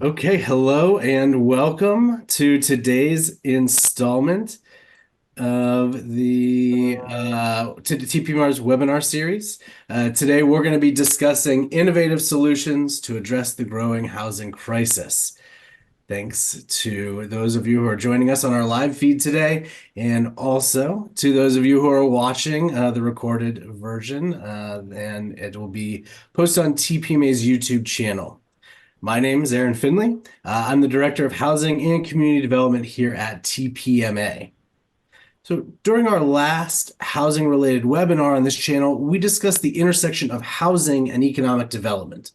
Okay, hello and welcome to today's installment of the TPMA's webinar series. Today we're going to be discussing innovative solutions to address the growing housing crisis. Thanks to those of you who are joining us on our live feed today, and also to those of you who are watching the recorded version, and it will be posted on TPMA's YouTube channel. My name is Aaron Finley. I'm the Director of Housing and Community Development here at TPMA. So during our last housing-related webinar on this channel, we discussed the intersection of housing and economic development.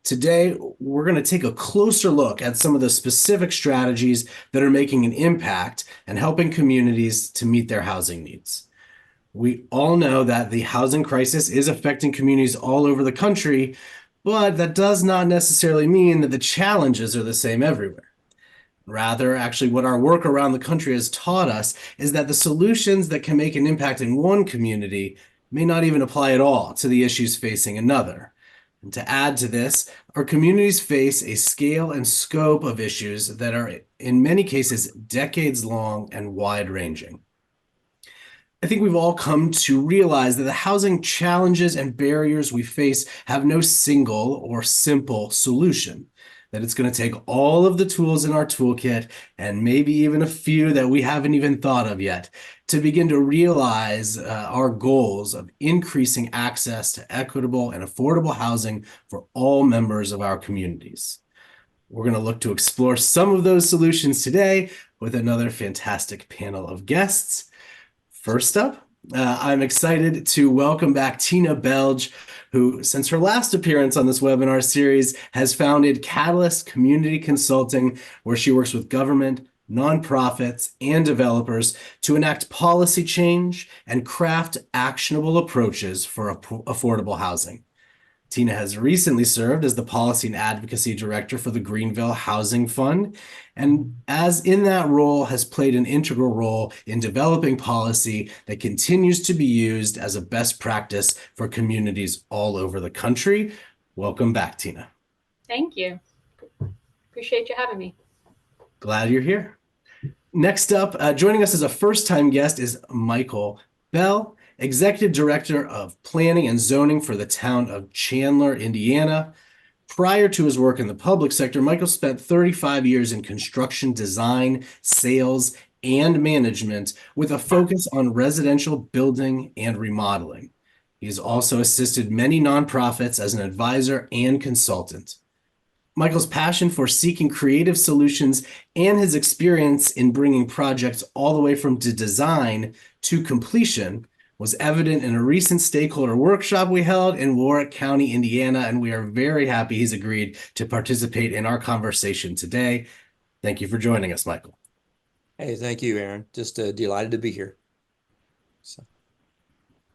Today, we're going to take a closer look at some of the specific strategies that are making an impact and helping communities to meet their housing needs. We all know that the housing crisis is affecting communities all over the country, but that does not necessarily mean that the challenges are the same everywhere. Rather, actually, what our work around the country has taught us is that the solutions that can make an impact in one community may not even apply at all to the issues facing another. And to add to this, our communities face a scale and scope of issues that are, in many cases, decades long and wide-ranging. I think we've all come to realize that the housing challenges and barriers we face have no single or simple solution, that it's going to take all of the tools in our toolkit and maybe even a few that we haven't even thought of yet to begin to realize our goals of increasing access to equitable and affordable housing for all members of our communities. We're going to look to explore some of those solutions today with another fantastic panel of guests. First up, I'm excited to welcome back Tina Belge, who, since her last appearance on this webinar series, has founded Catalyst Community Consulting, where she works with government, nonprofits, and developers to enact policy change and craft actionable approaches for affordable housing. Tina has recently served as the Policy and Advocacy Director for the Greenville Housing Fund, and as in that role has played an integral role in developing policy that continues to be used as a best practice for communities all over the country. Welcome back, Tina. Thank you. Appreciate you having me. Glad you're here. Next up, joining us as a first-time guest is Michael Belge, Executive Director of Planning and Zoning for the town of Chandler, Indiana. Prior to his work in the public sector, Michael spent 35 years in construction design, sales, and management with a focus on residential building and remodeling. He has also assisted many nonprofits as an advisor and consultant. Michael's passion for seeking creative solutions and his experience in bringing projects all the way from design to completion was evident in a recent stakeholder workshop we held in Warwick County, Indiana, and we are very happy he's agreed to participate in our conversation today. Thank you for joining us, Michael. Hey, thank you, Aaron. Just delighted to be here.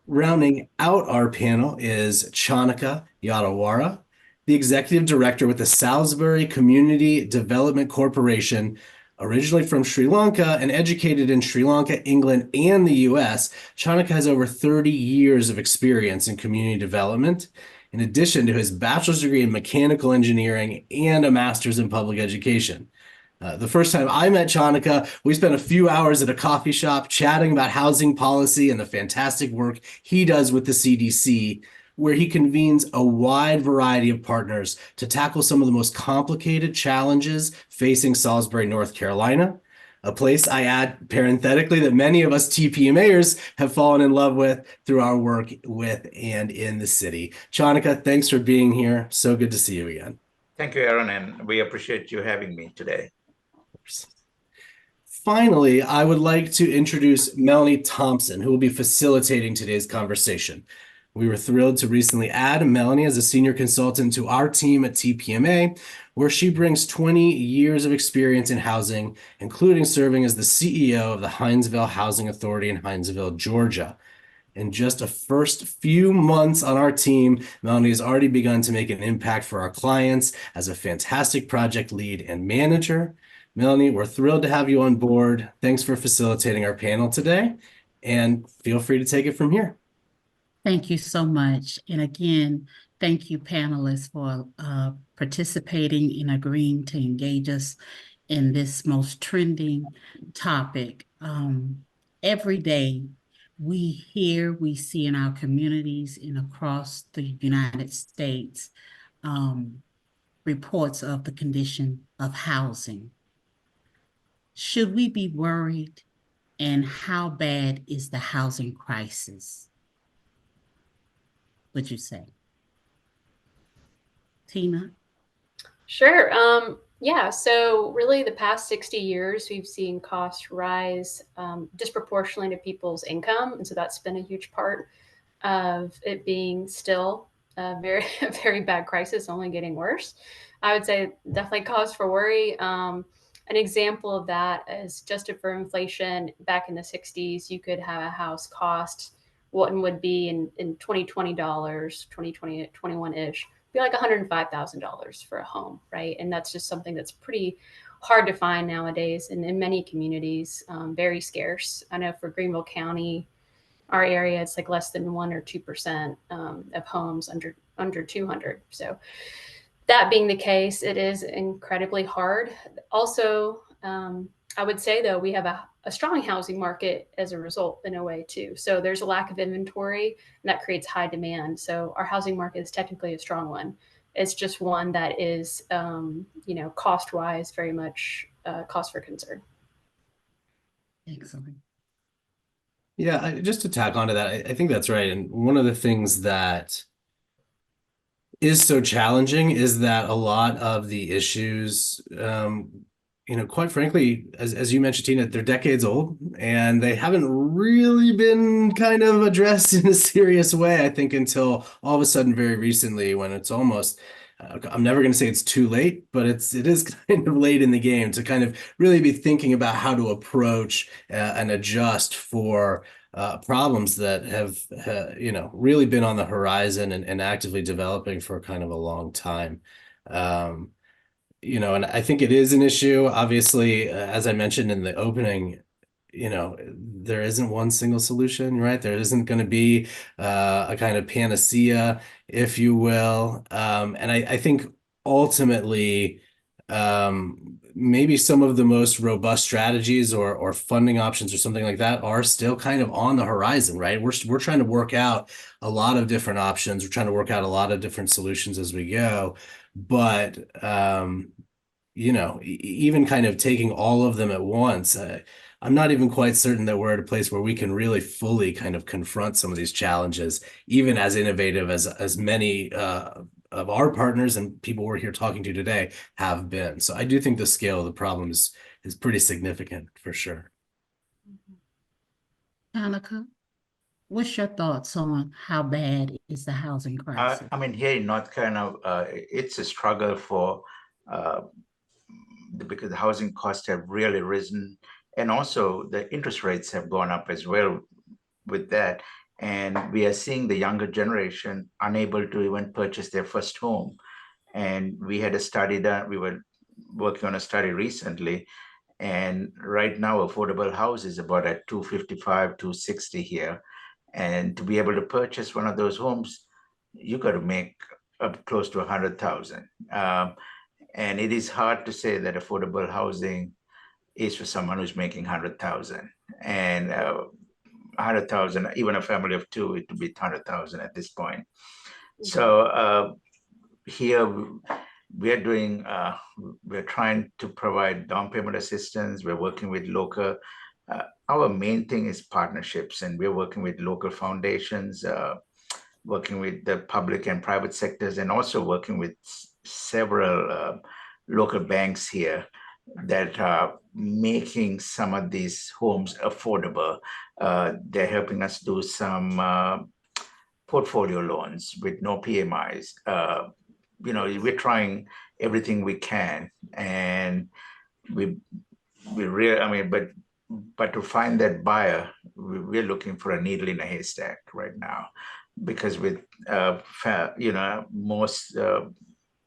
Rounding out our panel is Chanaka Yatawara, the Executive Director with the Salisbury Community Development Corporation. Originally from Sri Lanka and educated in Sri Lanka, England, and the US, Chanaka has over 30 years of experience in community development, in addition to his bachelor's degree in mechanical engineering and a master's in public education. The first time I met Chanaka, we spent a few hours at a coffee shop chatting about housing policy and the fantastic work he does with the CDC, where he convenes a wide variety of partners to tackle some of the most complicated challenges facing Salisbury, North Carolina, a place, I add parenthetically, that many of us TPMAers have fallen in love with through our work with and in the city. Chanaka, thanks for being here. So good to see you again. Thank you, Aaron, and we appreciate you having me today. Finally, I would like to introduce Melanie Thompson, who will be facilitating today's conversation. We were thrilled to recently add Melanie as a senior consultant to our team at TPMA, where she brings 20 years of experience in housing, including serving as the CEO of the Hinesville Housing Authority in Hinesville, Georgia. In just the first few months on our team, Melanie has already begun to make an impact for our clients as a fantastic project lead and manager. Melanie, we're thrilled to have you on board. Thanks for facilitating our panel today, and feel free to take it from here. Thank you so much. And again, Thank you, panelists, for participating and agreeing to engage us in this most trending topic. Every day, we hear, we see in our communities and across the United States reports of the condition of housing. Should we be worried? And how bad is the housing crisis, would you say? Tina? Sure. Yeah, so really the past 60 years, we've seen costs rise disproportionately to people's income. And so that's been a huge part of it being still a very, very bad crisis, only getting worse. I would say definitely cause for worry. An example of that is just for inflation back in the 60s, you could have a house cost what would be in 2020 dollars, 2020, 21-ish, be like $105,000 for a home, right? And that's just something that's pretty hard to find nowadays, and in many communities, very scarce. I know for Greenville County, our area, it's like less than 1 or 2% of homes under 200. So that being the case, it is incredibly hard. Also, I would say though, we have a strong housing market as a result in a way too. So there's a lack of inventory and that creates high demand. So our housing market is technically a strong one. It's just one that is, cost-wise, very much cause for concern. Excellent. Yeah, just to tack onto that, I think that's right. And one of the things that is so challenging is that a lot of the issues, quite frankly, as you mentioned, Tina, they're decades old and they haven't really been kind of addressed in a serious way, I think, until all of a sudden very recently when it's almost, I'm never going to say it's too late, but it is kind of late in the game to kind of really be thinking about how to approach and adjust for problems that have, really been on the horizon and actively developing for kind of a long time. And I think it is an issue. Obviously, as I mentioned in the opening, there isn't one single solution, right? There isn't going to be a kind of panacea, if you will. And I think ultimately, maybe some of the most robust strategies or funding options or something like that are still kind of on the horizon, right? We're trying to work out a lot of different options. We're trying to work out a lot of different solutions as we go. But even kind of taking all of them at once, I'm not even quite certain that we're at a place where we can really fully kind of confront some of these challenges, even as innovative as many of our partners and people we're here talking to today have been. So I do think the scale of the problem is pretty significant for sure. Chanaka, what's your thoughts on how bad is the housing crisis? Here in North Carolina, it's a struggle because the housing costs have really risen, and also the interest rates have gone up as well with that. And we are seeing the younger generation unable to even purchase their first home. And we had a study that we were working on a study recently, and right now affordable house is about at 255, 260 here. And to be able to purchase one of those homes, you got to make up close to 100,000. And it is hard to say that affordable housing is for someone who's making 100,000. And 100,000, even a family of two, it would be 100,000 at this point. So here we're trying to provide down payment assistance. We're working with local. Our main thing is partnerships, and we're working with local foundations, working with the public and private sectors, and also working with several local banks here that are making some of these homes affordable. They're helping us do some portfolio loans with no PMIs. We're trying everything we can, and we really, but to find that buyer, we're looking for a needle in a haystack right now, because with most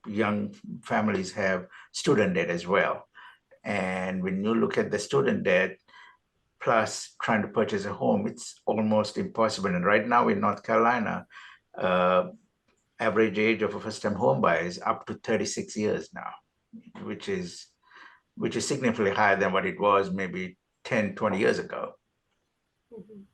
young families have student debt as well. And when you look at the student debt plus trying to purchase a home, it's almost impossible. And right now in North Carolina, average age of a first-time home buyer is up to 36 years now, which is significantly higher than what it was maybe 10, 20 years ago. Mhm.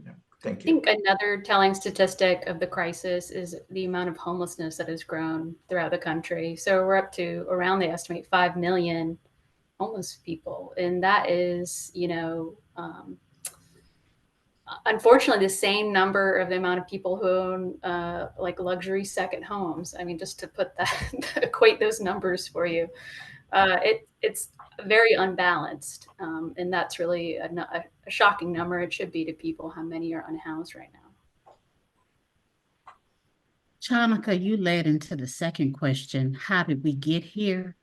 Yeah, thank I you. think another telling statistic of the crisis is the amount of homelessness that has grown throughout the country. So we're up to around, they estimate, 5 million homeless people. And that is, unfortunately, the same number of the amount of people who own like luxury second homes. I mean, just to put that, equate those numbers for you, it's very unbalanced. And that's really a shocking number. It should be to people how many are unhoused right now. Chanaka, you led into the second question, how did we get here?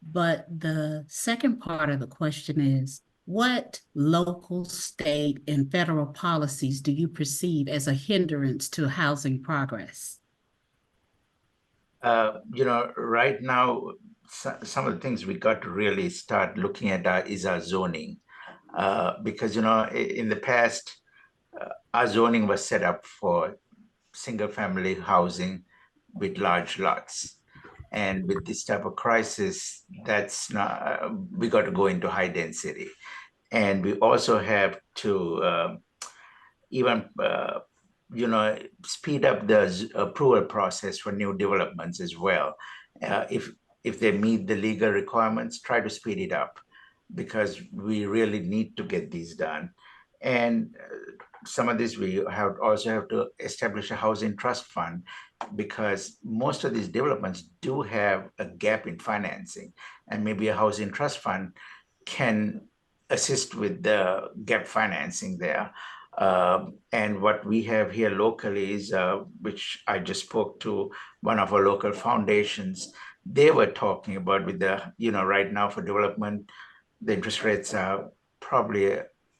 But the second part of the question is, what local, state, and federal policies do you perceive as a hindrance to housing progress? Right now, some of the things we got to really start looking at is our zoning. Because, in the past, our zoning was set up for single-family housing with large lots. And with this type of crisis, that's not, we got to go into high density. And we also have to even speed up the approval process for new developments as well. If they meet the legal requirements, try to speed it up, because we really need to get these done. And some of this we also have to establish a housing trust fund, because most of these developments do have a gap in financing, and maybe a housing trust fund can assist with the gap financing there. And what we have here locally is, which I just spoke to one of our local foundations, they were talking about with the, right now for development, the interest rates are probably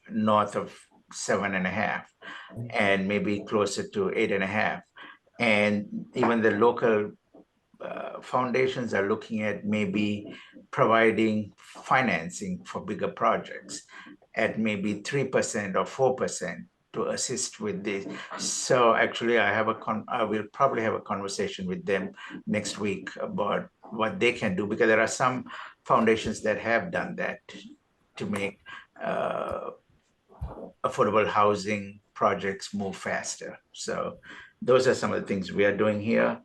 north of 7.5, and maybe closer to 8.5. And even the local foundations are looking at maybe providing financing for bigger projects at maybe 3% or 4% to assist with this. So actually, I will probably have a conversation with them next week about what they can do, because there are some foundations that have done that to make affordable housing projects move faster. So those are some of the things we are doing here.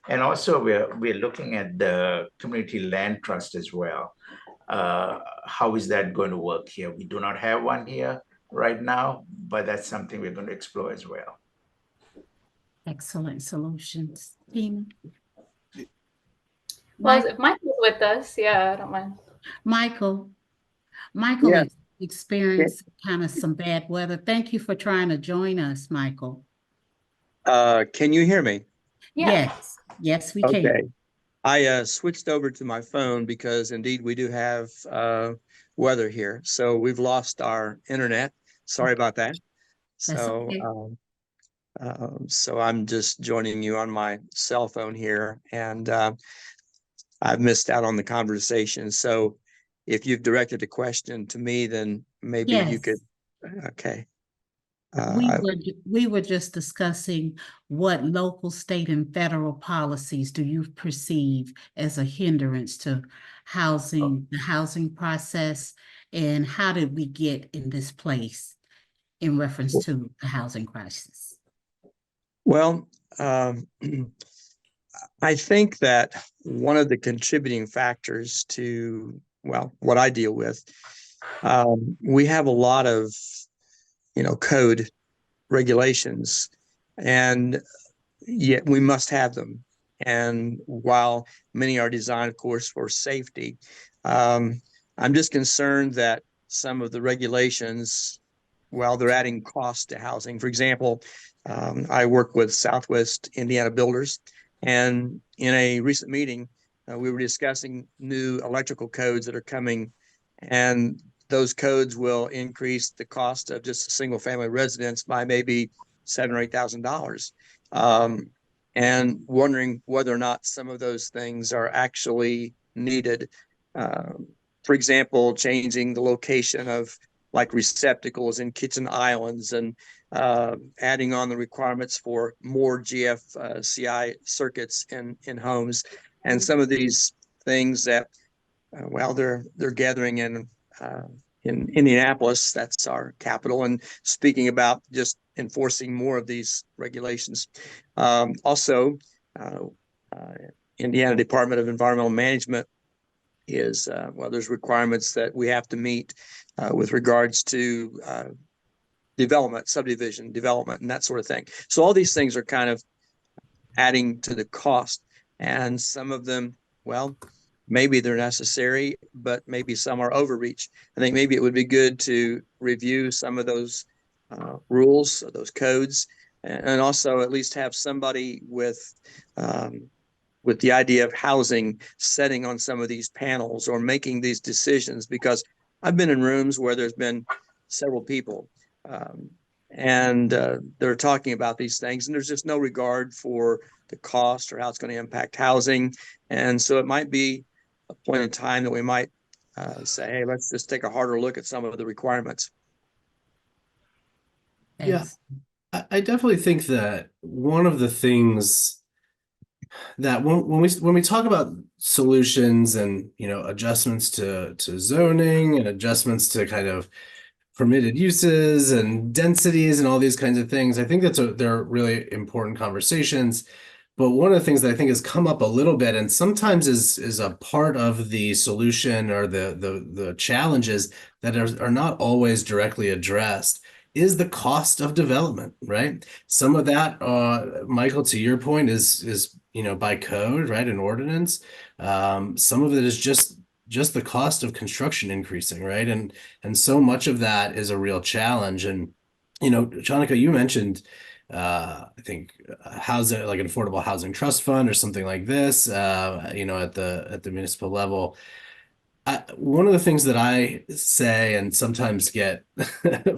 And also we're looking at the community land trust as well. How is that going to work here? We do not have one here right now, but that's something we're going to explore as well. Excellent solutions. Tina? Well, if Michael's with us, yeah, I don't mind. Michael Yeah. experienced kind of some bad weather. Thank you for trying to join us, Michael. Can you hear me? Yeah. Yes, we Okay. can. I switched over to my phone because indeed we do have weather here. So we've lost our internet. Sorry about that. That's So okay. so I'm just joining you on my cell phone here, and I've missed out on the conversation. So if you've directed a question to me, then maybe you Yes. could. Okay. We were just discussing what local, state, and federal policies do you perceive as a hindrance to the housing process, and how did we get in this place in reference to the housing crisis? Well, I think that one of the contributing factors to, well, what I deal with, we have a lot of, code regulations, and yet we must have them. And while many are designed, of course, for safety, I'm just concerned that some of the regulations, well, they're adding cost to housing. For example, I work with Southwest Indiana Builders, and in a recent meeting, we were discussing new electrical codes that are coming, and those codes will increase the cost of just a single family residence by maybe $7,000 or $8,000. And wondering whether or not some of those things are actually needed. For example, changing the location of like receptacles in kitchen islands, and adding on the requirements for more GFCI circuits in homes, and some of these things that, well, they're gathering in Indianapolis. That's our capital, and speaking about just enforcing more of these regulations. Also, Indiana Department of Environmental Management is, well, there's requirements that we have to meet with regards to development, subdivision development, and that sort of thing. So all these things are kind of adding to the cost, and some of them, well, maybe they're necessary, but maybe some are overreach. I think maybe it would be good to review some of those rules, those codes, and also at least have somebody with the idea of housing setting on some of these panels or making these decisions, because I've been in rooms where there's been several people and they're talking about these things, and there's just no regard for the cost or how it's going to impact housing. And so it might be a point in time that we might say, hey, let's just take a harder look at some of the requirements. Yes. Yeah, I definitely think that one of the things that when we talk about solutions and, you know, adjustments to zoning and adjustments to kind of permitted uses and densities and all these kinds of things, I think they're really important conversations. But one of the things that I think has come up a little bit, and sometimes is a part of the solution or the challenges that are not always directly addressed, is the cost of development, right? Some of that, Michael, to your point, is you know, by code, right, an ordinance. Some of it is just the cost of construction increasing, right? And so much of that is a real challenge. And you know, Chanaka, you mentioned I think housing, like an affordable housing trust fund or something like this, you know, at the municipal level. One of the things that I say and sometimes get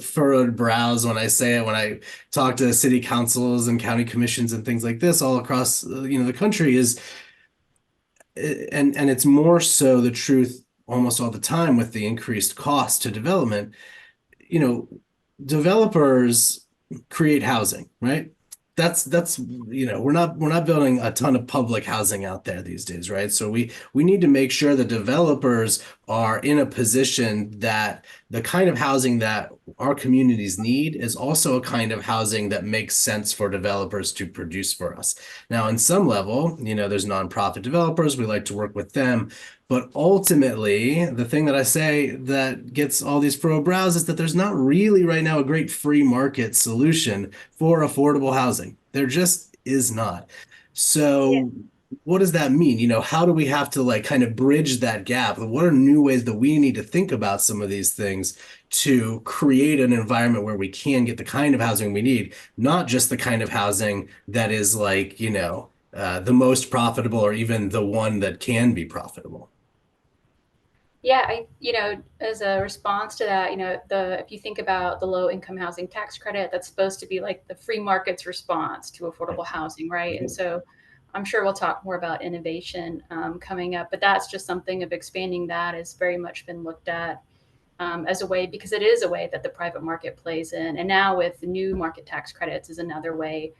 furrowed brows when I say it, when I talk to city councils and county commissions and things like this all across, you know, the country is, and it's more so the truth almost all the time with the increased cost to development, you know, developers create housing, right? That's you know, we're not building a ton of public housing out there these days, right? So we need to make sure the developers are in a position that the kind of housing that our communities need is also a kind of housing that makes sense for developers to produce for us. Now, on some level, you know, there's nonprofit developers, we like to work with them. But ultimately, the thing that I say that gets all these furrowed brows is that there's not really right now a great free market solution for affordable housing. There just is not. So what does that mean? You know, how do we have to like kind of bridge that gap? What are new ways that we need to think about some of these things to create an environment where we can get the kind of housing we need, not just the kind of housing that is like, you know, the most profitable or even the one that can be profitable. Yeah, you know, as a response to that, you know, if you think about the low income housing tax credit, that's supposed to be like the free market's response to affordable housing, right? And so I'm sure we'll talk more about innovation coming up, but that's just something of expanding that has very much been looked at as a way, because it is a way that the private market plays in. And now with the new market tax credits is another way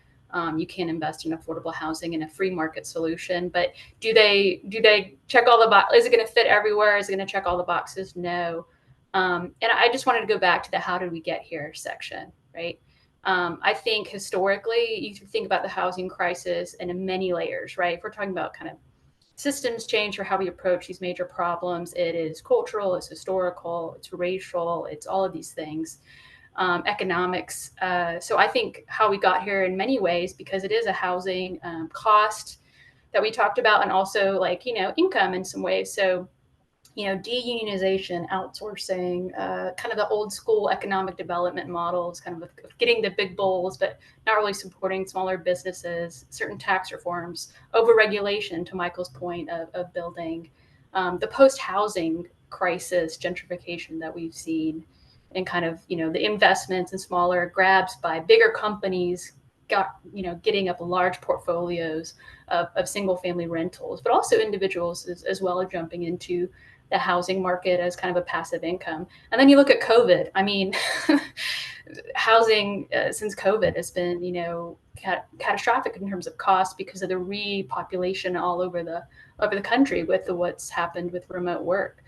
you can invest in affordable housing in a free market solution. But do they check all the boxes? Is it going to fit everywhere? Is it going to check all the boxes? No. And I just wanted to go back to the how did we get here section, right? I think historically, you think about the housing crisis in many layers, right? If we're talking about kind of systems change or how we approach these major problems, it is cultural, it's historical, it's racial, it's all of these things. Economics. So I think how we got here in many ways, because it is a housing cost that we talked about, and also like, you know, income in some ways. So, you know, deunionization, outsourcing, kind of the old school economic development models, kind of getting the big bulls, but not really supporting smaller businesses, certain tax reforms, overregulation, to Michael's point of building, the post-housing crisis, gentrification that we've seen, and kind of, you know, the investments and smaller grabs by bigger companies getting up large portfolios of single family rentals, but also individuals as well as jumping into the housing market as kind of a passive income. And then you look at COVID. I mean, housing since COVID has been, catastrophic in terms of cost because of the repopulation all over the country with what's happened with remote work.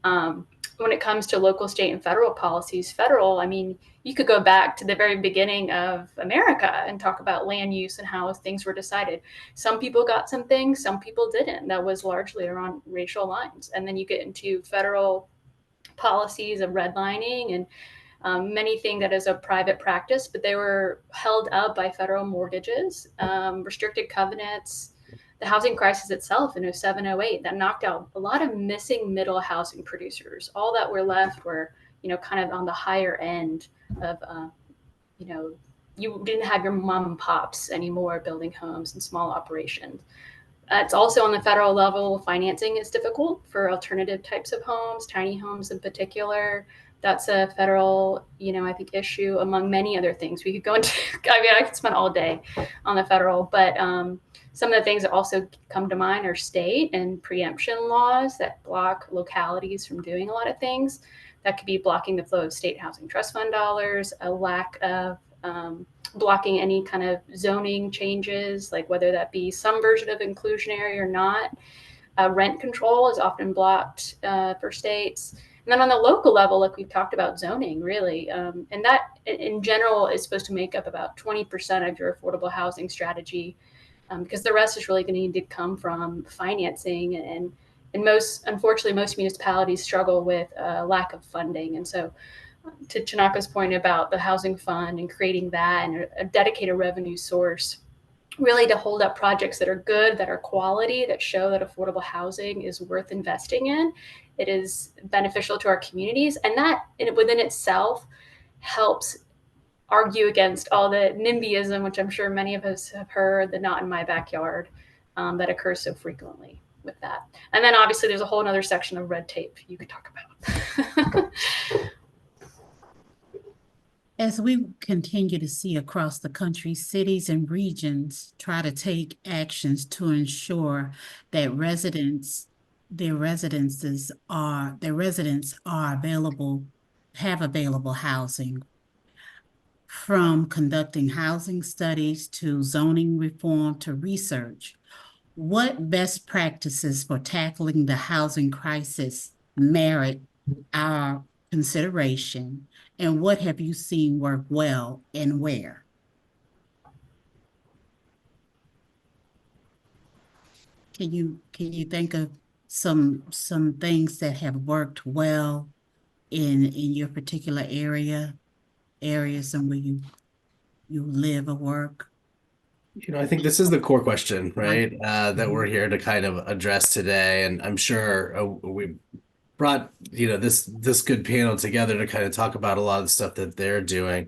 When it comes to local, state, and federal policies, I mean, you could go back to the very beginning of America and talk about land use and how things were decided. Some people got some things, some people didn't. That was largely around racial lines. And then you get into federal policies of redlining and many think that is a private practice, but they were held up by federal mortgages, restricted covenants, the housing crisis itself in 07, 08, that knocked out a lot of missing middle housing producers. All that were left were, kind of on the higher end of, you didn't have your mom and pops anymore building homes and small operations. It's also on the federal level, financing is difficult for alternative types of homes, tiny homes in particular. That's a federal, I think issue among many other things. We could go into, I could spend all day on the federal, but some of the things that also come to mind are state and preemption laws that block localities from doing a lot of things. That could be blocking the flow of state housing trust fund dollars, a lack of blocking any kind of zoning changes, like whether that be some version of inclusionary or not. Rent control is often blocked for states. And then on the local level, like we've talked about zoning, really, and that in general is supposed to make up about 20% of your affordable housing strategy, because the rest is really going to need to come from financing. And unfortunately, most municipalities struggle with lack of funding. And so to Chanaka's point about the housing fund and creating that and a dedicated revenue source, really to hold up projects that are good, that are quality, that show that affordable housing is worth investing in. It is beneficial to our communities, and that within itself helps argue against all the NIMBYism, which I'm sure many of us have heard, the not in my backyard, that occurs so frequently with that. And then obviously there's a whole other section of red tape you could talk about. As we continue to see across the country, cities and regions try to take actions to ensure that their residents are have available housing. From conducting housing studies to zoning reform to research, what best practices for tackling the housing crisis merit our consideration, and what have you seen work well and where? Can you think of some things that have worked well in your particular areas and where you live or work? I think this is the core question, right? That we're here to kind of address today. And I'm sure we brought, this good panel together to kind of talk about a lot of the stuff that they're doing.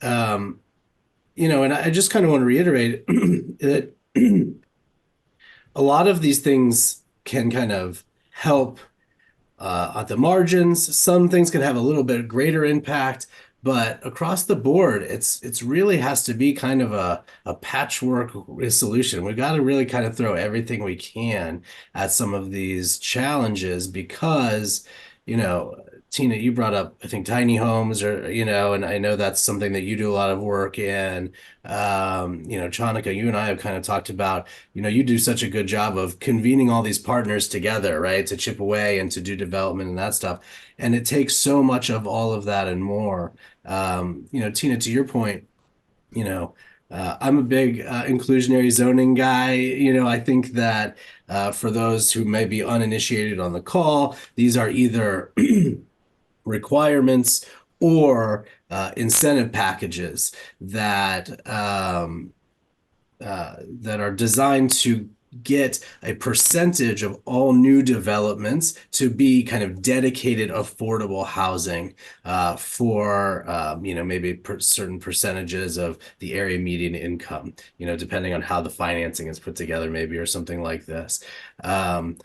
And I just kind of want to reiterate that a lot of these things can kind of help at the margins. Some things can have a little bit greater impact, but across the board, it's really has to be kind of a patchwork solution. We've got to really kind of throw everything we can at some of these challenges because, Tina, you brought up, I think, tiny homes and I know that's something that you do a lot of work in. Chanaka, you and I have kind of talked about, you do such a good job of convening all these partners together, right, to chip away and to do development and that stuff. And it takes so much of all of that and more. Tina, to your point, I'm a big inclusionary zoning guy. I think that for those who may be uninitiated on the call, these are either requirements or incentive packages that that are designed to get a percentage of all new developments to be kind of dedicated affordable housing for maybe certain percentages of the area median income, depending on how the financing is put together, maybe, or something like this. I'm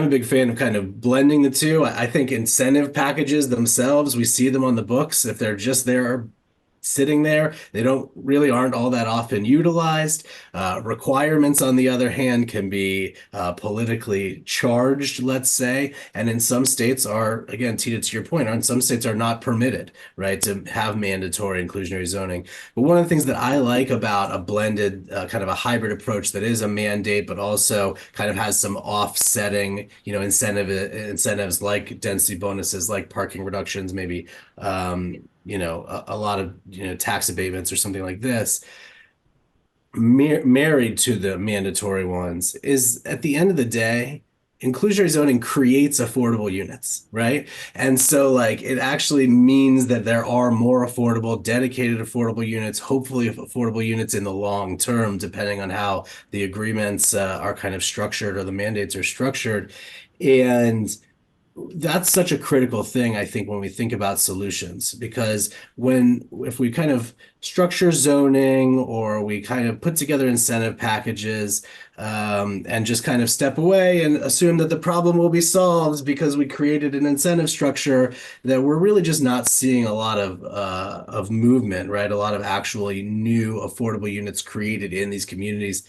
a big fan of kind of blending the two. I think incentive packages themselves, we see them on the books. If they're just there sitting there. They aren't all that often utilized. Requirements, on the other hand, can be politically charged, let's say, and in some states are, again, Tita, to your point, in some states are not permitted, right, to have mandatory inclusionary zoning. But one of the things that I like about a blended, kind of a hybrid approach that is a mandate, but also kind of has some offsetting, incentives like density bonuses, like parking reductions, maybe, a lot of, tax abatements or something like this, married to the mandatory ones, is at the end of the day, inclusionary zoning creates affordable units, right? And so like it actually means that there are more affordable, dedicated affordable units, hopefully affordable units in the long term, depending on how the agreements are kind of structured or the mandates are structured. And that's such a critical thing, I think, when we think about solutions, because if we kind of structure zoning or we kind of put together incentive packages, and just kind of step away and assume that the problem will be solved because we created an incentive structure, that we're really just not seeing a lot of movement, right? A lot of actually new affordable units created in these communities.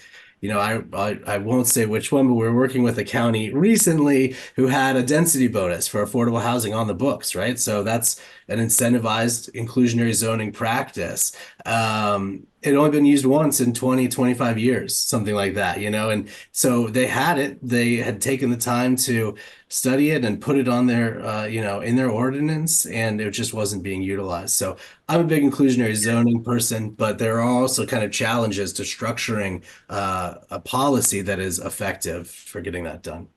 I won't say which one, but we're working with a county recently who had a density bonus for affordable housing on the books, right? So that's an incentivized inclusionary zoning practice. It had only been used once in 20, 25 years, something like that, and so they had taken the time to study it and put it on their, in their ordinance, and it just wasn't being utilized. So I'm a big inclusionary zoning person, but there are also kind of challenges to structuring a policy that is effective for getting that done.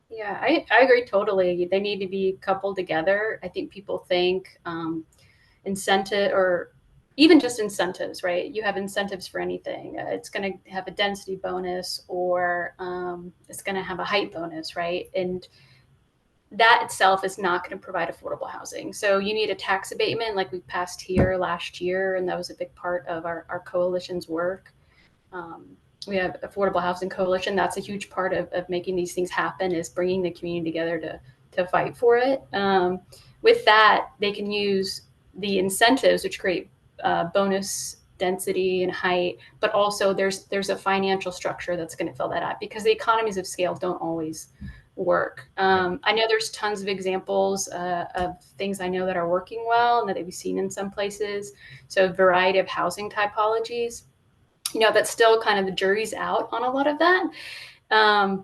Yeah, I agree totally. They need to be coupled together. I think people think incentive or even just incentives, right? You have incentives for anything. It's going to have a density bonus or it's going to have a height bonus, right? And that itself is not going to provide affordable housing. So you need a tax abatement like we passed here last year, and that was a big part of our coalition's work. We have Affordable Housing Coalition. That's a huge part of making these things happen, is bringing the community together to fight for it. With that, they can use the incentives, which create bonus density and height, but also there's a financial structure that's going to fill that up, because the economies of scale don't always work. I know there's tons of examples of things I know that are working well and that we've seen in some places. So a variety of housing typologies. That's still kind of the jury's out on a lot of that.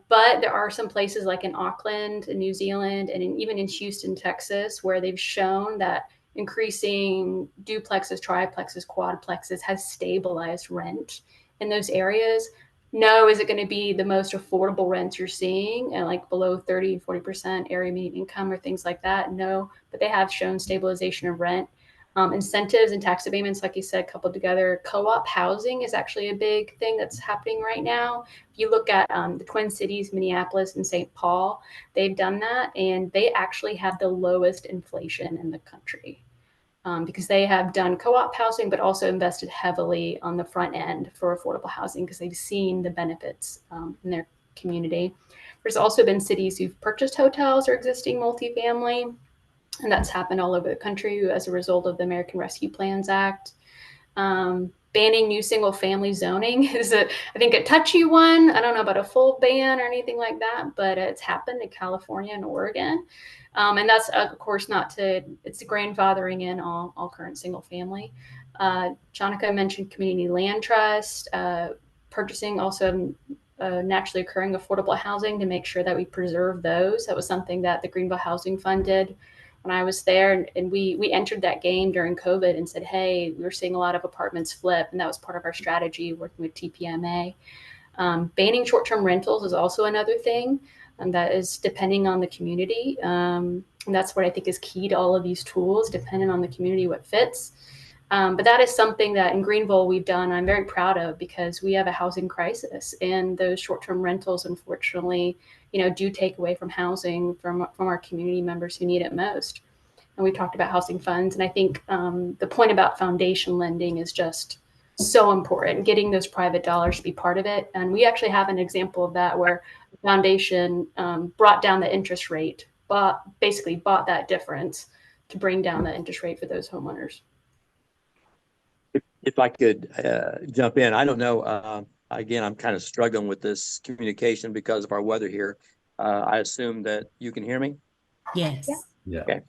But there are some places like in Auckland, in New Zealand, and even in Houston, Texas, where they've shown that increasing duplexes, triplexes, quadplexes has stabilized rent in those areas. No, is it going to be the most affordable rents you're seeing and like below 30 and 40% area median income or things like that? No, but they have shown stabilization of rent. Incentives and tax abatements, like you said, coupled together. Co-op housing is actually a big thing that's happening right now. If you look at the Twin Cities, Minneapolis, and St. Paul, they've done that, and they actually have the lowest inflation in the country because they have done co-op housing, but also invested heavily on the front end for affordable housing because they've seen the benefits in their community. There's also been cities who've purchased hotels or existing multifamily, and that's happened all over the country as a result of the American Rescue Plans Act. Banning new single family zoning is I think a touchy one. I don't know about a full ban or anything like that, but it's happened in California and Oregon. And that's, of course, it's grandfathering in all current single family. Chanaka mentioned community land trust, purchasing also naturally occurring affordable housing to make sure that we preserve those. That was something that the Greenville Housing Fund did when I was there, and we entered that game during COVID and said, hey, we were seeing a lot of apartments flip, and that was part of our strategy working with TPMA. Banning short-term rentals is also another thing, and that is depending on the community. And that's what I think is key to all of these tools, depending on the community, what fits. But that is something that in Greenville we've done, I'm very proud of, because we have a housing crisis, and those short-term rentals, unfortunately, do take away from housing from our community members who need it most. And we talked about housing funds, and I think the point about foundation lending is just so important, getting those private dollars to be part of it. And we actually have an example of that where the foundation brought down the interest rate, basically bought that difference to bring down the interest rate for those homeowners. If I could jump in, I don't know. Again, I'm kind of struggling with this communication because of our weather here. I assume that you can hear me. Yes. Yeah. Okay.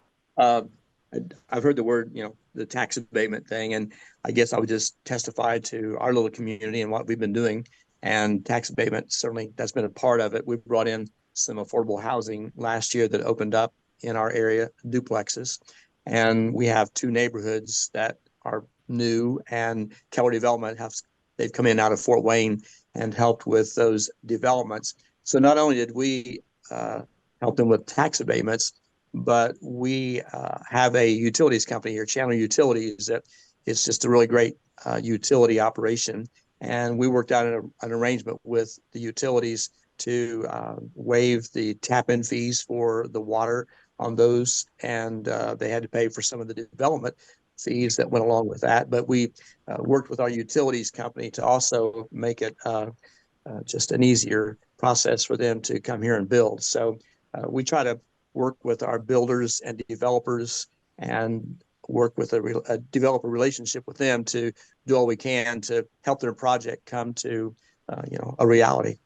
I've heard the word, the tax abatement thing, and I guess I would just testify to our little community and what we've been doing. And tax abatement, certainly that's been a part of it. We brought in some affordable housing last year that opened up in our area, duplexes. And we have 2 neighborhoods that are new, and Keller Development they've come in out of Fort Wayne and helped with those developments. So not only did we help them with tax abatements, but we have a utilities company here, Chandler Utilities, that is just a really great utility operation. And we worked out an arrangement with the utilities to waive the tap-in fees for the water on those, and they had to pay for some of the development fees that went along with that. But we worked with our utilities company to also make it just an easier process for them to come here and build. So we try to work with our builders and developers and work with a developer relationship with them to do all we can to help their project come to a reality.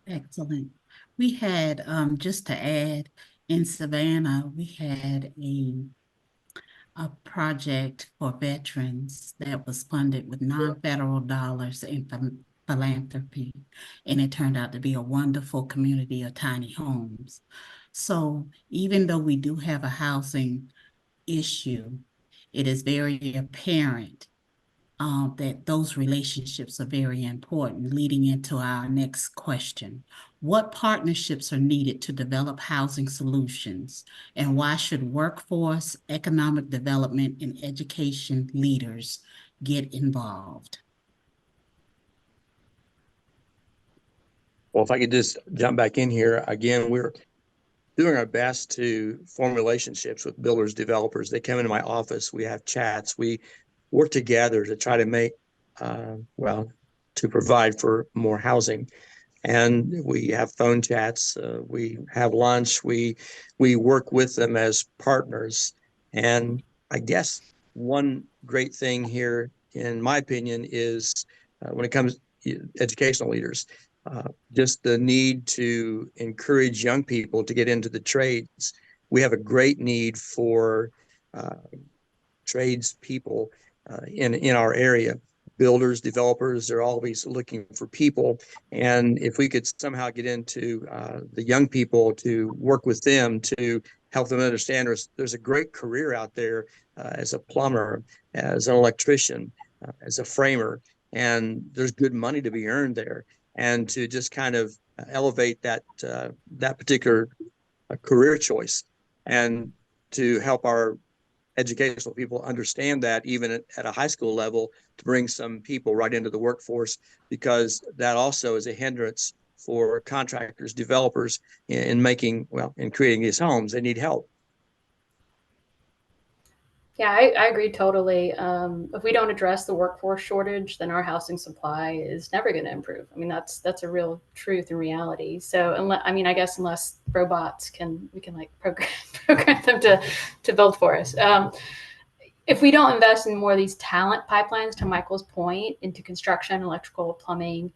Excellent. We had, just to add, in Savannah, we had a project for veterans that was funded with non-federal dollars in philanthropy, and it turned out to be a wonderful community of tiny homes. So even though we do have a housing issue, it is very apparent that those relationships are very important, leading into our next question. What partnerships are needed to develop housing solutions, and why should workforce, economic development, and education leaders get involved? Well, if I could just jump back in here again, we're doing our best to form relationships with builders, developers. They come into my office, we have chats, we work together to try to make, to provide for more housing. And we have phone chats, we have lunch, we work with them as partners. And I guess one great thing here, in my opinion, is when it comes to educational leaders, just the need to encourage young people to get into the trades. We have a great need for trades people in our area. Builders, developers, they're always looking for people. And if we could somehow get into the young people to work with them to help them understand there's a great career out there as a plumber, as an electrician, as a framer, and there's good money to be earned there. And to just kind of elevate that particular career choice, and to help our educational people understand that even at a high school level, to bring some people right into the workforce, because that also is a hindrance for contractors, developers in creating these homes. They need help. Yeah, I agree totally. If we don't address the workforce shortage, then our housing supply is never going to improve. I mean, that's a real truth and reality. So, I guess unless robots we can like program them to build for us. If we don't invest in more of these talent pipelines, to Michael's point, into construction, electrical, plumbing,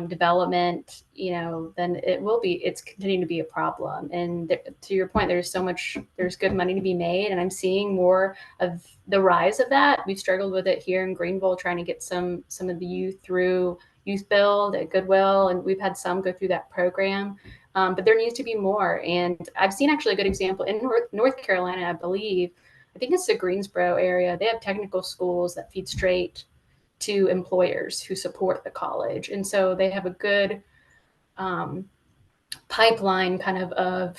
development, then it's continuing to be a problem. And to your point, there's good money to be made. And I'm seeing more of the rise of that. We've struggled with it here in Greenville, trying to get some of the youth through Youth Build at Goodwill. And we've had some go through that program. But there needs to be more. And I've seen actually a good example in North Carolina, I believe. I think it's the Greensboro area. They have technical schools that feed straight to employers who support the college. And so they have a good pipeline kind of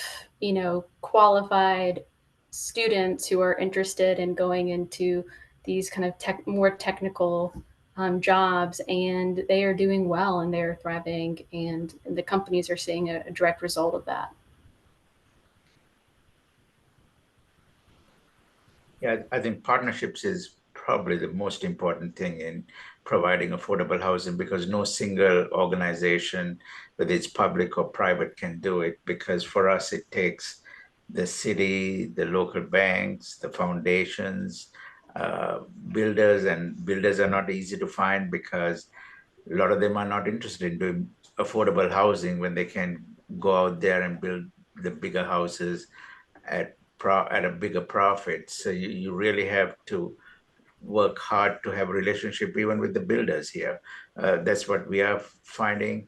qualified students who are interested in going into these kind of more technical jobs, and they are doing well and they're thriving, and the companies are seeing a direct result of that. Yeah, I think partnerships is probably the most important thing in providing affordable housing, because no single organization, whether it's public or private, can do it. Because for us, it takes the city, the local banks, the foundations, builders, and builders are not easy to find because a lot of them are not interested in doing affordable housing when they can go out there and build the bigger houses at a bigger profit. So you really have to work hard to have a relationship even with the builders here. That's what we are finding.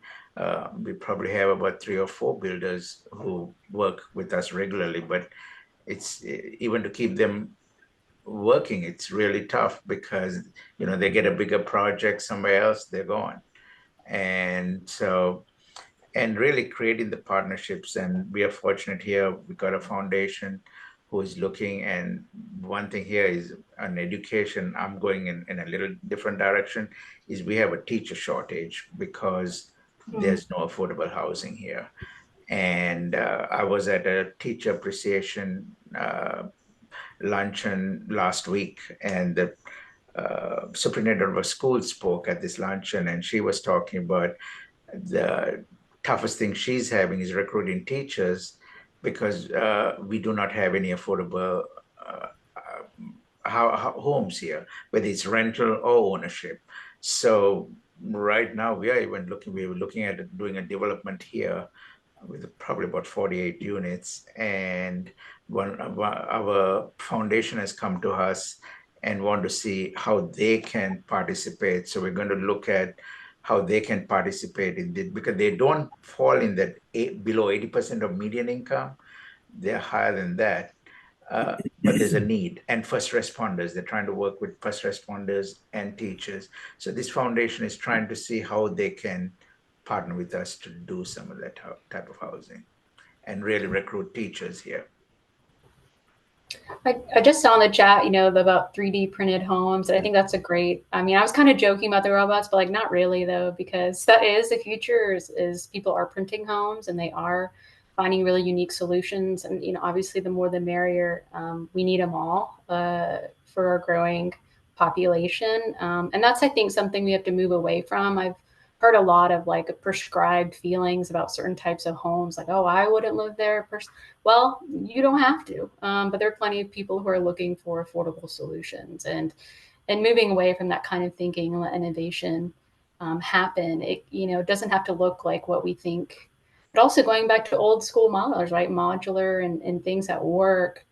We probably have about 3 or 4 builders who work with us regularly, but it's even to keep them working, it's really tough because they get a bigger project somewhere else, they're gone. And so, and really creating the partnerships. And we are fortunate here, we got a foundation who is looking. And one thing here is on education, I'm going in a little different direction, is we have a teacher shortage because there's no affordable housing here. And I was at a teacher appreciation luncheon last week, and the superintendent of a school spoke at this luncheon, and she was talking about the toughest thing she's having is recruiting teachers because we do not have any affordable homes here, whether it's rental or ownership. So right now we were looking at doing a development here with probably about 48 units. And our foundation has come to us and want to see how they can participate. So we're going to look at how they can participate in it because they don't fall in that below 80% of median income. They're higher than that. But there's a need. And first responders, they're trying to work with first responders and teachers. So this foundation is trying to see how they can partner with us to do some of that type of housing and really recruit teachers here. I just saw in the chat, about 3D printed homes. And I think that's I was kind of joking about the robots, but like not really though, because that is the future is people are printing homes and they are finding really unique solutions. And, obviously the more the merrier. We need them all for our growing population. And that's, I think, something we have to move away from. I've heard a lot of like prescribed feelings about certain types of homes, like, oh, I wouldn't live there. Well, you don't have to, but there are plenty of people who are looking for affordable solutions and moving away from that kind of thinking and let innovation happen. It doesn't have to look like what we think, but also going back to old school modelers, right? Modular and things that work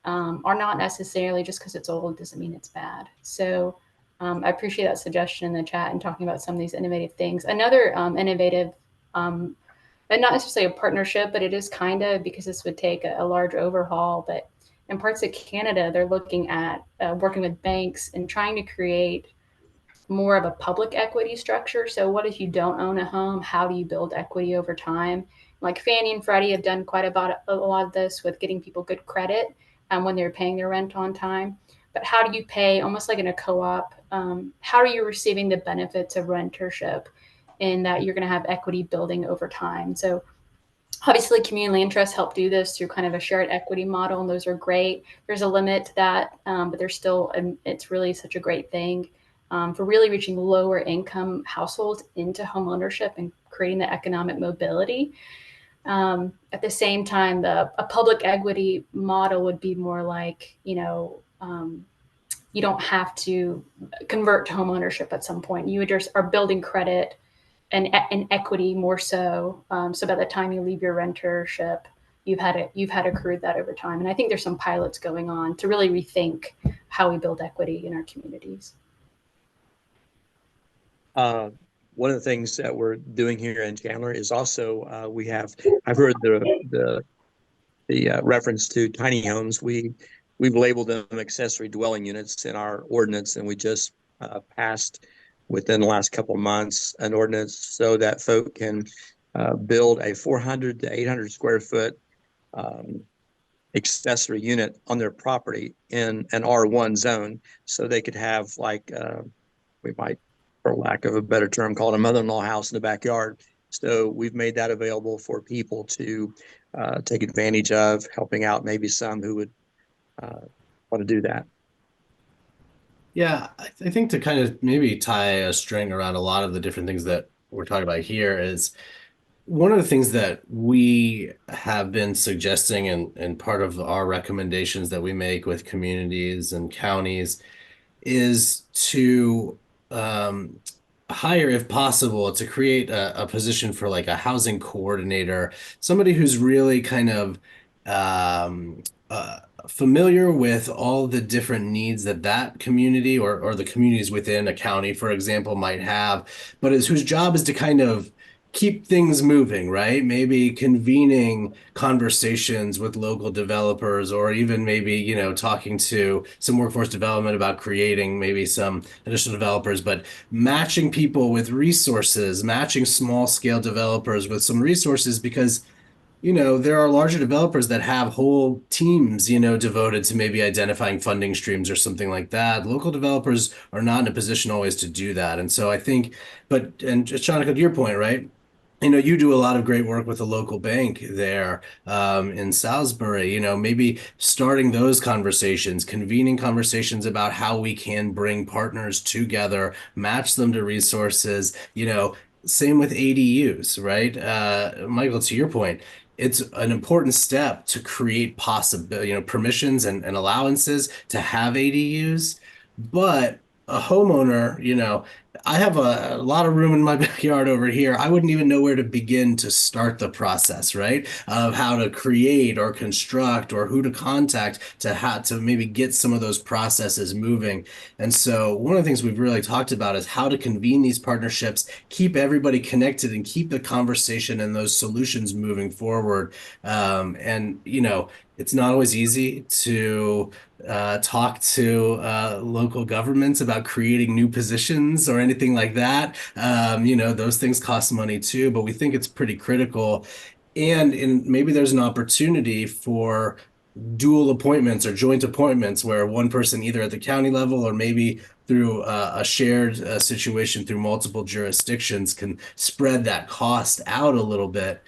are not necessarily just because it's old doesn't mean it's bad. So I appreciate that suggestion in the chat and talking about some of these innovative things. Another innovative, and not necessarily a partnership, but it is kind of, because this would take a large overhaul, but in parts of Canada, they're looking at working with banks and trying to create more of a public equity structure. So what if you don't own a home? How do you build equity over time? Like Fannie and Freddie have done quite a lot of this with getting people good credit when they're paying their rent on time. But how do you pay, almost like in a co-op, how are you receiving the benefits of rentership in that you're going to have equity building over time? So obviously community land trusts help do this through kind of a shared equity model, and those are great. There's a limit to that, but there's still, it's really such a great thing for really reaching lower income households into home ownership and creating the economic mobility. At the same time, a public equity model would be more like, you don't have to convert to home ownership at some point. You just are building credit and equity more so. So by the time you leave your rentership, you've had accrued that over time. And I think there's some pilots going on to really rethink how we build equity in our communities. One of the things that we're doing here in Chandler is also I've heard the reference to tiny homes. We've labeled them accessory dwelling units in our ordinance, and we just passed within the last couple of months an ordinance so that folk can build a 400 to 800 square foot accessory unit on their property in an R1 zone, so they could have we might, for lack of a better term, call it a mother-in-law house in the backyard. So we've made that available for people to take advantage of, helping out maybe some who would want to do that. Yeah, I think to kind of maybe tie a string around a lot of the different things that we're talking about here is one of the things that we have been suggesting and part of our recommendations that we make with communities and counties is to um, hire, if possible, to create a position for like a housing coordinator, somebody who's really kind of um, familiar with all the different needs that that community or the communities within a county, for example, might have, but is whose job is to kind of keep things moving, right? Maybe convening conversations with local developers, or even maybe, talking to some workforce development about creating maybe some additional developers, but matching people with resources, matching small scale developers with some resources, because there are larger developers that have whole teams, devoted to maybe identifying funding streams or something like that. Local developers are not in a position always to do that. And so I think, and Chanaka, to your point, right? You do a lot of great work with a local bank there in Salisbury. Maybe starting those conversations, convening conversations about how we can bring partners together, match them to resources. Same with ADUs, right? Michael, to your point, it's an important step to create possible, permissions and allowances to have ADUs, but a homeowner, I have a lot of room in my backyard over here. I wouldn't even know where to begin to start the process, right? Of how to create or construct or who to contact to maybe get some of those processes moving. And so one of the things we've really talked about is how to convene these partnerships, keep everybody connected and keep the conversation and those solutions moving forward. And it's not always easy to talk to local governments about creating new positions or anything like that. Those things cost money too, but we think it's pretty critical. And maybe there's an opportunity for dual appointments or joint appointments where one person either at the county level or maybe through a shared situation through multiple jurisdictions can spread that cost out a little bit.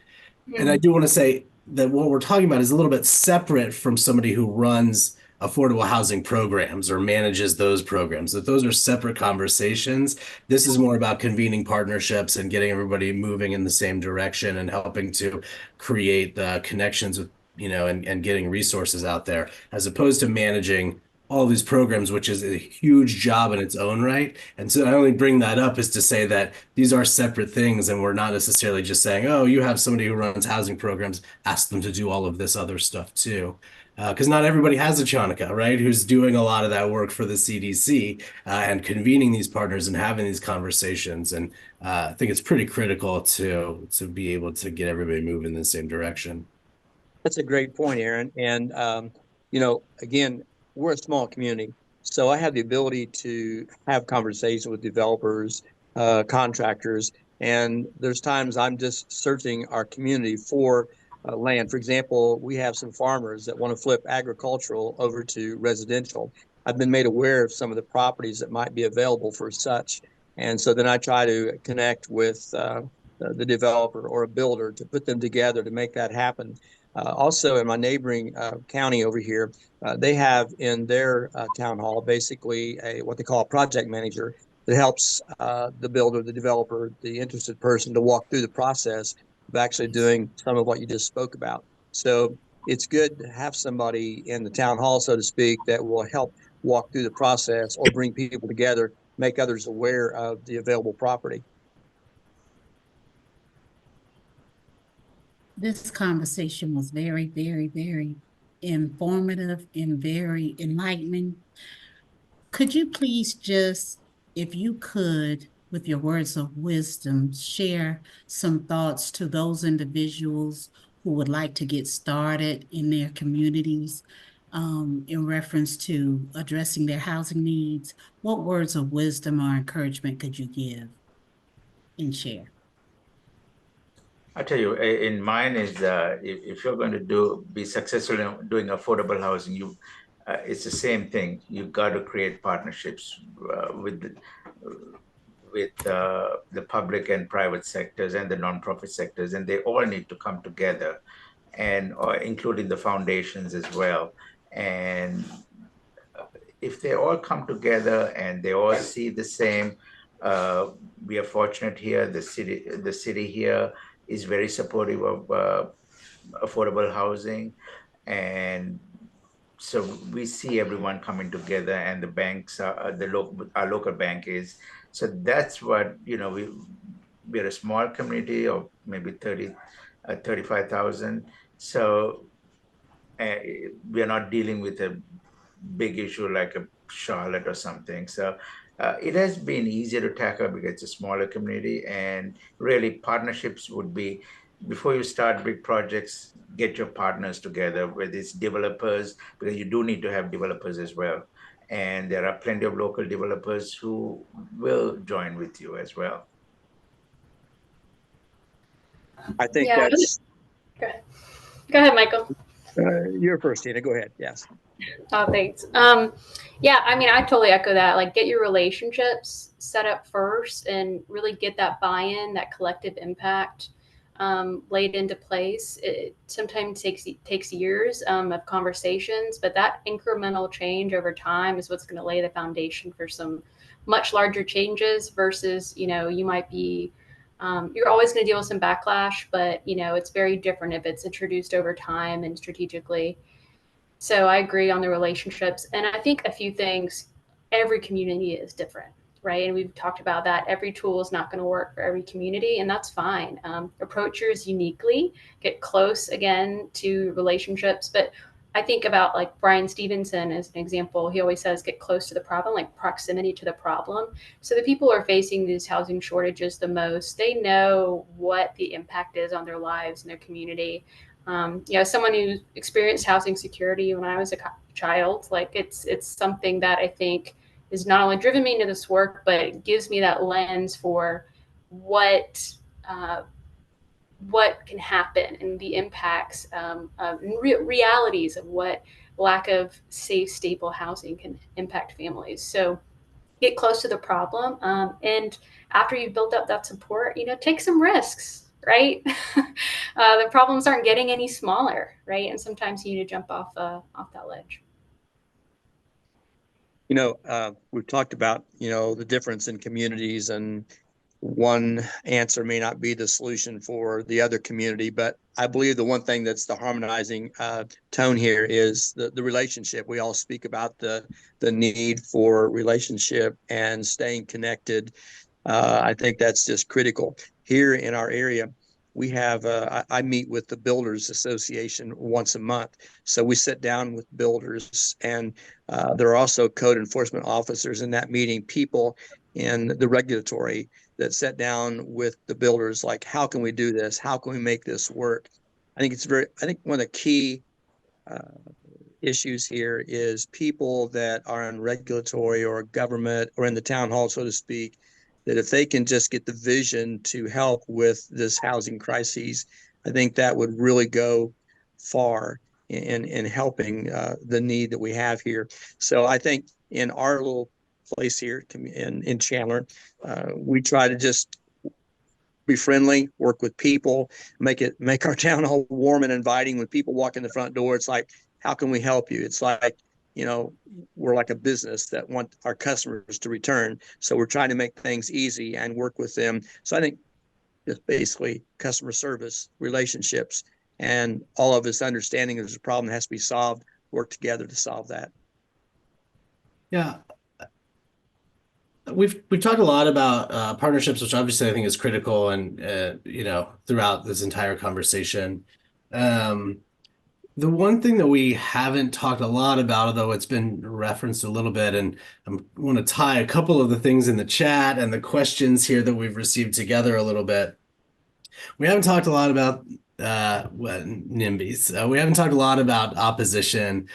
And I do want to say that what we're talking about is a little bit separate from somebody who runs affordable housing programs or manages those programs. That those are separate conversations. This is more about convening partnerships and getting everybody moving in the same direction and helping to create connections with, and getting resources out there, as opposed to managing all these programs, which is a huge job in its own right. And so I only bring that up is to say that these are separate things, and we're not necessarily just saying, oh, you have somebody who runs housing programs, ask them to do all of this other stuff too. Because not everybody has a Chanaka, right? Who's doing a lot of that work for the CDC and convening these partners and having these conversations. And I think it's pretty critical to be able to get everybody moving in the same direction. That's a great point, Aaron. And, again, we're a small community. So I have the ability to have conversations with developers, contractors, and there's times I'm just searching our community for land. For example, we have some farmers that want to flip agricultural over to residential. I've been made aware of some of the properties that might be available for such. And so then I try to connect with the developer or a builder to put them together to make that happen. Also, in my neighboring county over here, they have in their town hall basically what they call a project manager that helps the builder, the developer, the interested person to walk through the process of actually doing some of what you just spoke about. So it's good to have somebody in the town hall, so to speak, that will help walk through the process or bring people together, make others aware of the available property. This conversation was very, very, very informative and very enlightening. Could you please just, if you could, with your words of wisdom, share some thoughts to those individuals who would like to get started in their communities in reference to addressing their housing needs? What words of wisdom or encouragement could you give and share? I tell you, in mine is if you're going to be successful in doing affordable housing, it's the same thing. You've got to create partnerships with the public and private sectors and the nonprofit sectors, and they all need to come together, and including the foundations as well. And if they all come together and they all see the same, we are fortunate here. The city here is very supportive of affordable housing. And so we see everyone coming together, and the banks are our local bank is. So that's what, we're a small community of maybe 35,000. So we're not dealing with a big issue like a Charlotte or something. So it has been easier to tackle because it's a smaller community, and really partnerships would be, before you start big projects, get your partners together, whether it's developers, because you do need to have developers as well. And there are plenty of local developers who will join with you as well. I think Yeah. that's Go ahead, Michael. you're first, Tina. Go ahead. Yes. Oh, thanks. Yeah, I mean, I totally echo that. Like, get your relationships set up first and really get that buy-in, that collective impact laid into place. It sometimes takes years of conversations, but that incremental change over time is what's going to lay the foundation for some much larger changes versus, you might be you're always going to deal with some backlash, but it's very different if it's introduced over time and strategically. So I agree on the relationships. And I think a few things, every community is different, right? And we've talked about that. Every tool is not going to work for every community, and that's fine. Approach yours uniquely, get close again to relationships. But I think about like Brian Stevenson as an example. He always says, get close to the problem, like proximity to the problem. So the people who are facing these housing shortages the most, they know what the impact is on their lives and their community. Someone who experienced housing security when I was a child, like it's something that I think has not only driven me into this work, but it gives me that lens for what can happen and the impacts realities of what lack of safe, stable housing can impact families. So get close to the problem, and after you've built up that support, take some risks. Right, the problems aren't getting any smaller, right? And sometimes you need to jump off that ledge. We've talked about the difference in communities, and one answer may not be the solution for the other community, but I believe the one thing that's the harmonizing tone here is the relationship. We all speak about the need for relationship and staying connected. I think that's just critical. Here in our area, we have, I meet with the Builders Association once a month. So we sit down with builders, and there are also code enforcement officers in that meeting, people in the regulatory that sit down with the builders, like, how can we do this? How can we make this work? I think one of the key issues here is people that are in regulatory or government or in the town hall, so to speak, that if they can just get the vision to help with this housing crisis, I think that would really go far in helping the need that we have here. So I think in our little place here in Chandler, we try to just be friendly, work with people, make our town hall warm and inviting. When people walk in the front door, it's like, how can we help you? It's like, we're like a business that want our customers to return. So we're trying to make things easy and work with them. So I think just basically customer service, relationships, and all of us understanding there's a problem that has to be solved, work together to solve that. Yeah. We've talked a lot about partnerships, which obviously I think is critical, and throughout this entire conversation. The one thing that we haven't talked a lot about, although it's been referenced a little bit, and I want to tie a couple of the things in the chat and the questions here that we've received together a little bit. We haven't talked a lot about NIMBYs. We haven't talked a lot about opposition,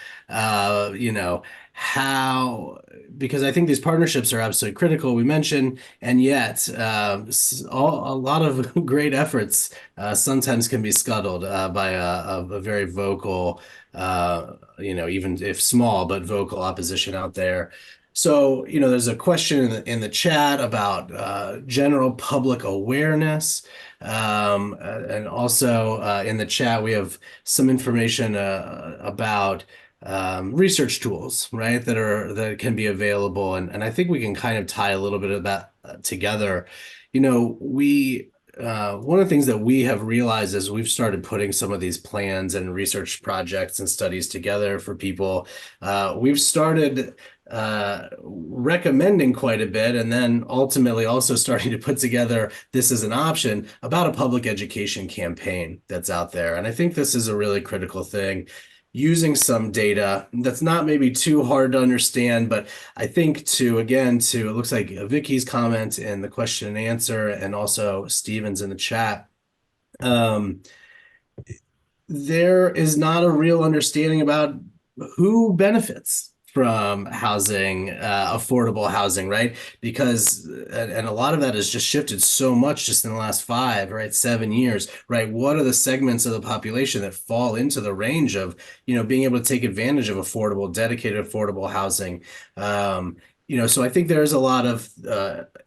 because I think these partnerships are absolutely critical. We mentioned, and yet a lot of great efforts sometimes can be scuttled by a very vocal, even if small, but vocal opposition out there. So, there's a question in the chat about general public awareness. And also in the chat, we have some information about research tools, right, that can be available. And I think we can kind of tie a little bit of that together. We one of the things that we have realized as we've started putting some of these plans and research projects and studies together for people, we've started recommending quite a bit, and then ultimately also starting to put together this as an option about a public education campaign that's out there. And I think this is a really critical thing, using some data that's not maybe too hard to understand, but I think it looks like Vicky's comment in the question and answer, and also Steven's in the chat. There is not a real understanding about who benefits from housing, affordable housing, right? Because, and a lot of that has just shifted so much just in the last 7 years, right? What are the segments of the population that fall into the range of, being able to take advantage of affordable, dedicated, affordable housing? So I think there's a lot of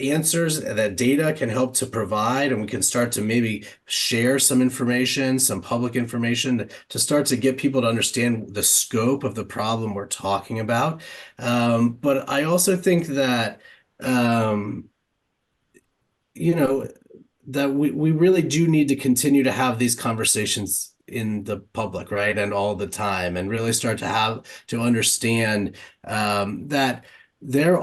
answers that data can help to provide, and we can start to maybe share some information, some public information to start to get people to understand the scope of the problem we're talking about. But I also think that, that we really do need to continue to have these conversations in the public, right? And all the time, and really start to understand that there's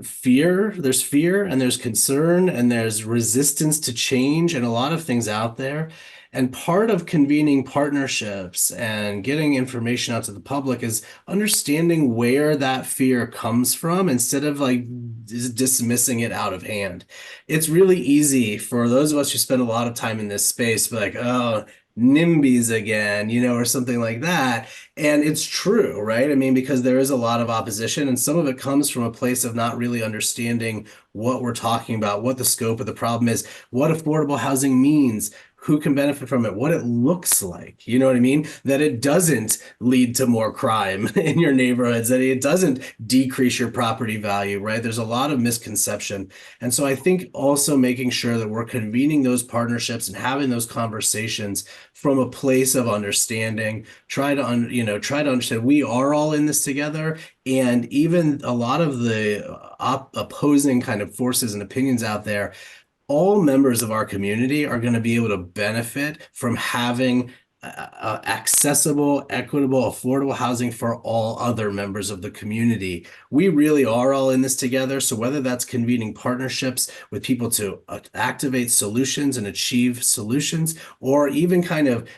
fear and there's concern and there's resistance to change and a lot of things out there. And part of convening partnerships and getting information out to the public is understanding where that fear comes from instead of like dismissing it out of hand. It's really easy for those of us who spend a lot of time in this space to be like, oh, NIMBYs again, or something like that. And it's true, right? I mean, because there is a lot of opposition, and some of it comes from a place of not really understanding what we're talking about, what the scope of the problem is, what affordable housing means, who can benefit from it, what it looks like. You know what I mean? That it doesn't lead to more crime in your neighborhoods, that it doesn't decrease your property value, right? There's a lot of misconception. And so I think also making sure that we're convening those partnerships and having those conversations from a place of understanding, try to understand we are all in this together. And even a lot of the opposing kind of forces and opinions out there, all members of our community are going to be able to benefit from having accessible, equitable, affordable housing for all other members of the community. We really are all in this together. So whether that's convening partnerships with people to activate solutions and achieve solutions, or even kind of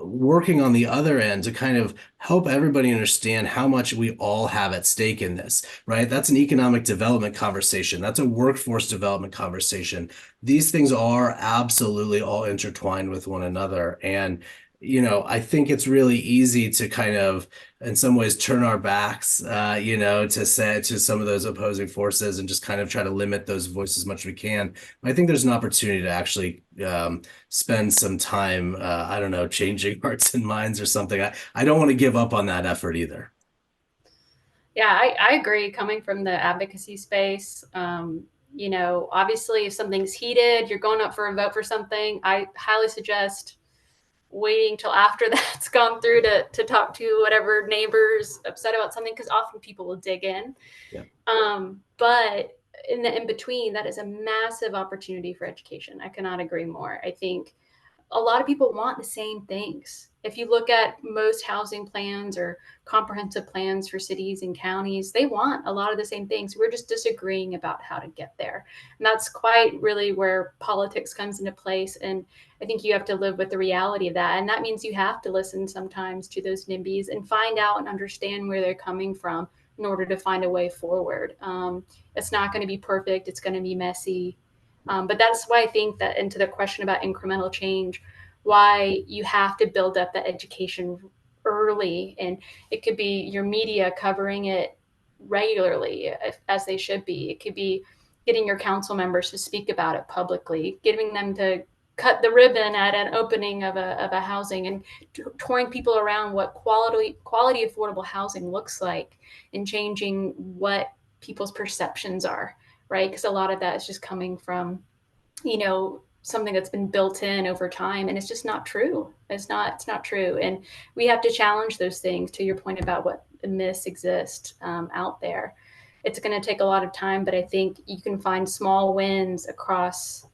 working on the other end to kind of help everybody understand how much we all have at stake in this, right? That's an economic development conversation. That's a workforce development conversation. These things are absolutely all intertwined with one another. And, I think it's really easy to kind of, in some ways, turn our backs, to say to some of those opposing forces and just kind of try to limit those voices as much as we can. I think there's an opportunity to actually spend some time, I don't know, changing hearts and minds or something. I don't want to give up on that effort either. Yeah, I agree. Coming from the advocacy space, obviously if something's heated, you're going up for a vote for something, I highly suggest waiting till after that's gone through to talk to whatever neighbors upset about something, because often people will dig in. Yeah. But in between, that is a massive opportunity for education. I cannot agree more. I think a lot of people want the same things. If you look at most housing plans or comprehensive plans for cities and counties, they want a lot of the same things. We're just disagreeing about how to get there. And that's quite really where politics comes into place. And I think you have to live with the reality of that. And that means you have to listen sometimes to those NIMBYs and find out and understand where they're coming from in order to find a way forward. It's not going to be perfect. It's going to be messy. But that's why I think that, into the question about incremental change, why you have to build up that education early. And it could be your media covering it regularly, as they should be. It could be getting your council members to speak about it publicly, getting them to cut the ribbon at an opening of a housing, and touring people around what quality affordable housing looks like, and changing what people's perceptions are, right? Because a lot of that is just coming from, something that's been built in over time, and it's just not true. It's not true. And we have to challenge those things, to your point about what myths exist out there. it's going to take a lot of time, but I think you can find small wins across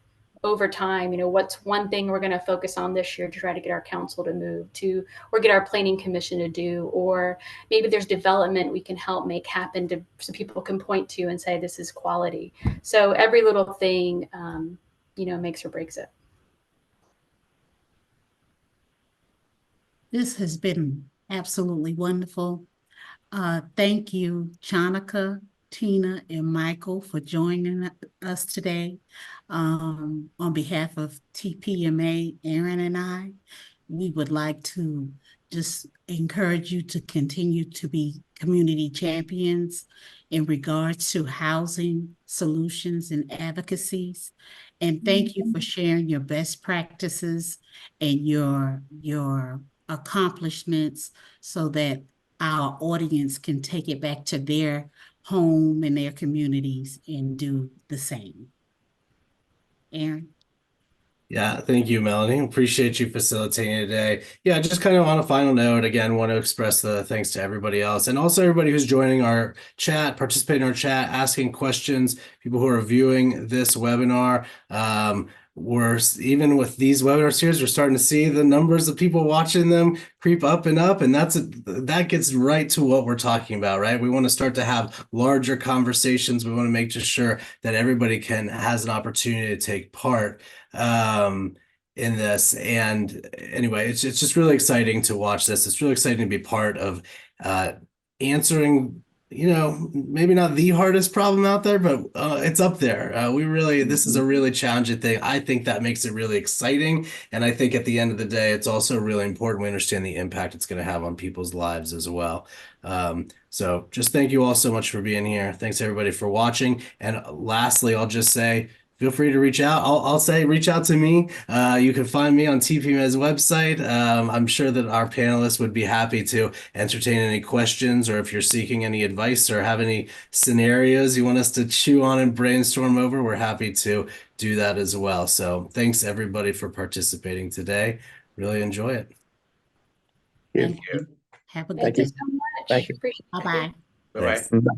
over time. You know, what's one thing we're going to focus on this year to try to get our council to move to, or get our planning commission to do, or maybe there's development we can help make happen to, so people can point to and say this is quality. So every little thing, you know, makes or breaks it. This has been absolutely wonderful. Thank you, Chanaka, Tina, and Michael for joining us today. On behalf of TPMA, Aaron and I, we would like to just encourage you to continue to be community champions in regards to housing solutions and advocacies. And thank you for sharing your best practices and your accomplishments so that our audience can take it back to their home and their communities and do the same. Aaron? Yeah, thank you, Melanie. Appreciate you facilitating today. Yeah, just kind of on a final note, again, want to express the thanks to everybody else and also everybody who's joining our chat, participating in our chat, asking questions, people who are viewing this webinar. We're even with these webinar series, we're starting to see the numbers of people watching them creep up and up, and that gets right to what we're talking about, right? We want to start to have larger conversations. We want to make just sure that everybody has an opportunity to take part in this. And anyway, it's just really exciting to watch this. It's really exciting to be part of answering, you know, maybe not the hardest problem out there, but it's up there. This is a really challenging thing. I think that makes it really exciting. And I think at the end of the day, it's also really important we understand the impact it's going to have on people's lives as well. So just thank you all so much for being here. Thanks everybody for watching. And lastly, I'll just say, feel free to reach out. I'll say reach out to me. You can find me on TPMA's website. I'm sure that our panelists would be happy to entertain any questions, or if you're seeking any advice or have any scenarios you want us to chew on and brainstorm over, we're happy to do that as well. So thanks everybody for participating today. Really enjoy it. Thank you. Have a good Thank you day. so much. Thank you. Appreciate it. Bye-bye. Bye-bye. Thanks. Bye.